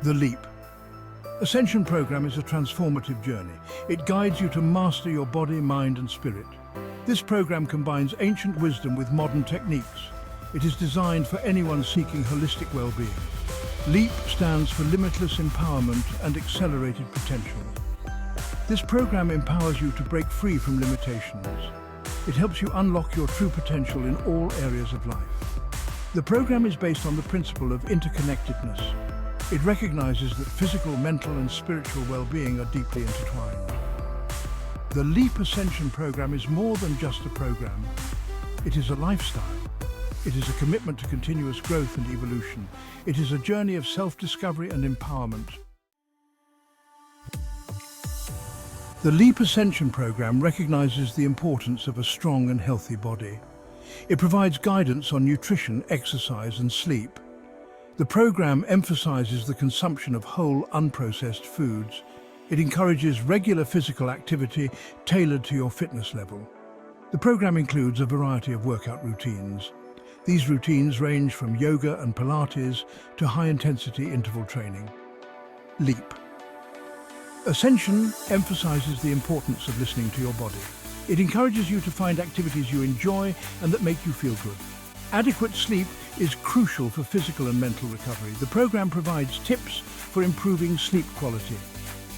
The LEAP Ascension Program is a transformative journey. It guides you to master your body, mind and spirit. This program combines ancient wisdom with modern techniques. It is designed for anyone seeking holistic well-being. LEAP stands for Limitless Empowerment and Accelerated Potential. This program empowers you to break free from limitations. It helps you unlock your true potential in all areas of life. The program is based on the principle of interconnectedness. It recognizes that physical, mental and spiritual well-being are deeply intertwined. The LEAP Ascension Program is more than just a program. It is a lifestyle. It is a commitment to continuous growth and evolution. It is a journey of self-discovery and empowerment. The LEAP Ascension Program recognizes the importance of a strong and healthy body. It provides guidance on nutrition, exercise and sleep. The program emphasizes the consumption of whole, unprocessed foods. It encourages regular physical activity tailored to your fitness level. The program includes a variety of workout routines. These routines range from yoga and Pilates to high-intensity interval training. LEAP Ascension emphasizes the importance of listening to your body. It encourages you to find activities you enjoy and that make you feel good. Adequate sleep is crucial for physical and mental recovery. The program provides tips for improving sleep quality.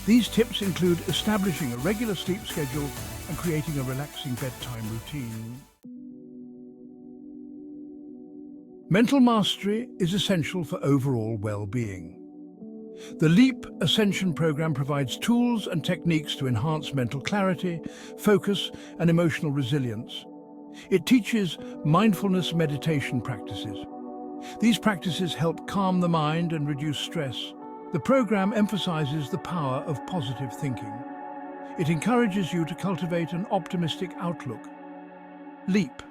These tips include establishing a regular sleep schedule and creating a relaxing bedtime routine. Mental mastery is essential for overall well-being. The LEAP Ascension Program provides tools and techniques to enhance mental clarity, focus and emotional resilience. It teaches mindfulness meditation practices. These practices help calm the mind and reduce stress. The program emphasizes the power of positive thinking. It encourages you to cultivate an optimistic outlook. LEAP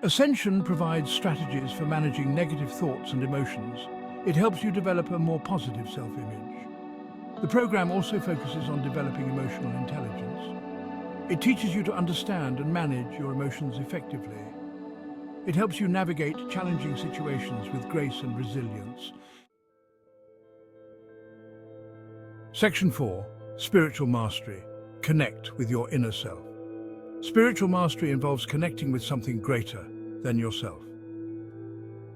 Ascension provides strategies for managing negative thoughts and emotions. It helps you develop a more positive self-image. The program also focuses on developing emotional intelligence. It teaches you to understand and manage your emotions effectively. It helps you navigate challenging situations with grace and resilience. Section 4. Spiritual Mastery. Connect with your inner self. Spiritual mastery involves connecting with something greater than yourself.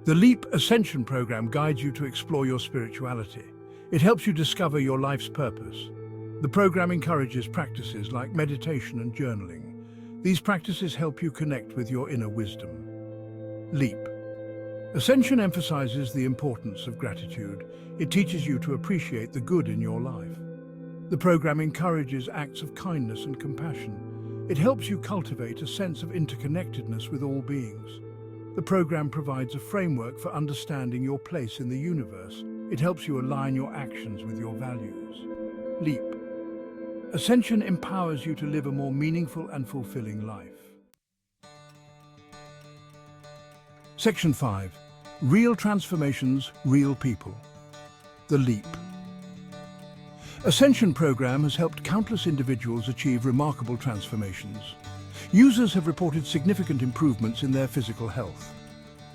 The LEAP Ascension Program guides you to explore your spirituality. It helps you discover your life's purpose. The program encourages practices like meditation and journaling. These practices help you connect with your inner wisdom. LEAP Ascension emphasizes the importance of gratitude. It teaches you to appreciate the good in your life. The program encourages acts of kindness and compassion. It helps you cultivate a sense of interconnectedness with all beings. The program provides a framework for understanding your place in the universe. It helps you align your actions with your values. LEAP Ascension empowers you to live a more meaningful and fulfilling life. Section 5. Real transformations, real people. The LEAP Ascension Program has helped countless individuals achieve remarkable transformations. Users have reported significant improvements in their physical health.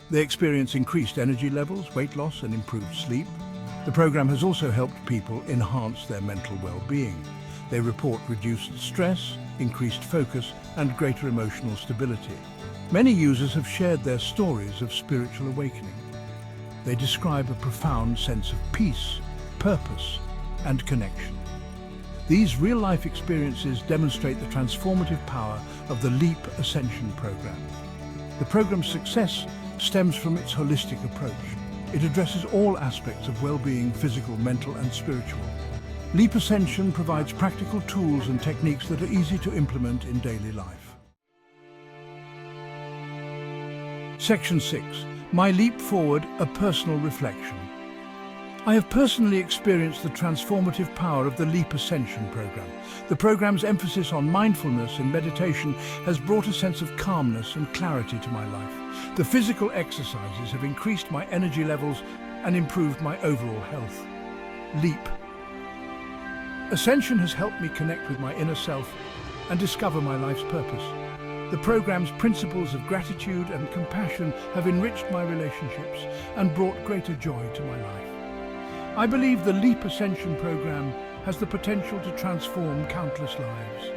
They experience increased energy levels, weight loss, and improved sleep. The program has also helped people enhance their mental well-being. They report reduced stress, increased focus, and greater emotional stability. Many users have shared their stories of spiritual awakening. They describe a profound sense of peace, purpose, and connection. These real-life experiences demonstrate the transformative power of the LEAP Ascension Program. The program's success stems from its holistic approach. It addresses all aspects of well-being, physical, mental, and spiritual. LEAP Ascension provides practical tools and techniques that are easy to implement in daily life. Section 6. My Leap Forward, a personal reflection. I have personally experienced the transformative power of the LEAP Ascension Program. The program's emphasis on mindfulness and meditation has brought a sense of calmness and clarity to my life. The physical exercises have increased my energy levels and improved my overall health. LEAP Ascension has helped me connect with my inner self and discover my life's purpose. The program's principles of gratitude and compassion have enriched my relationships and brought greater joy to my life. I believe the LEAP Ascension Program has the potential to transform countless lives.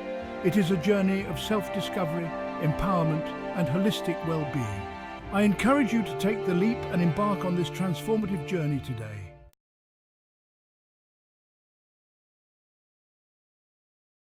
It is a journey of self-discovery, empowerment, and holistic well-being. I encourage you to take the leap and embark on this transformative journey today.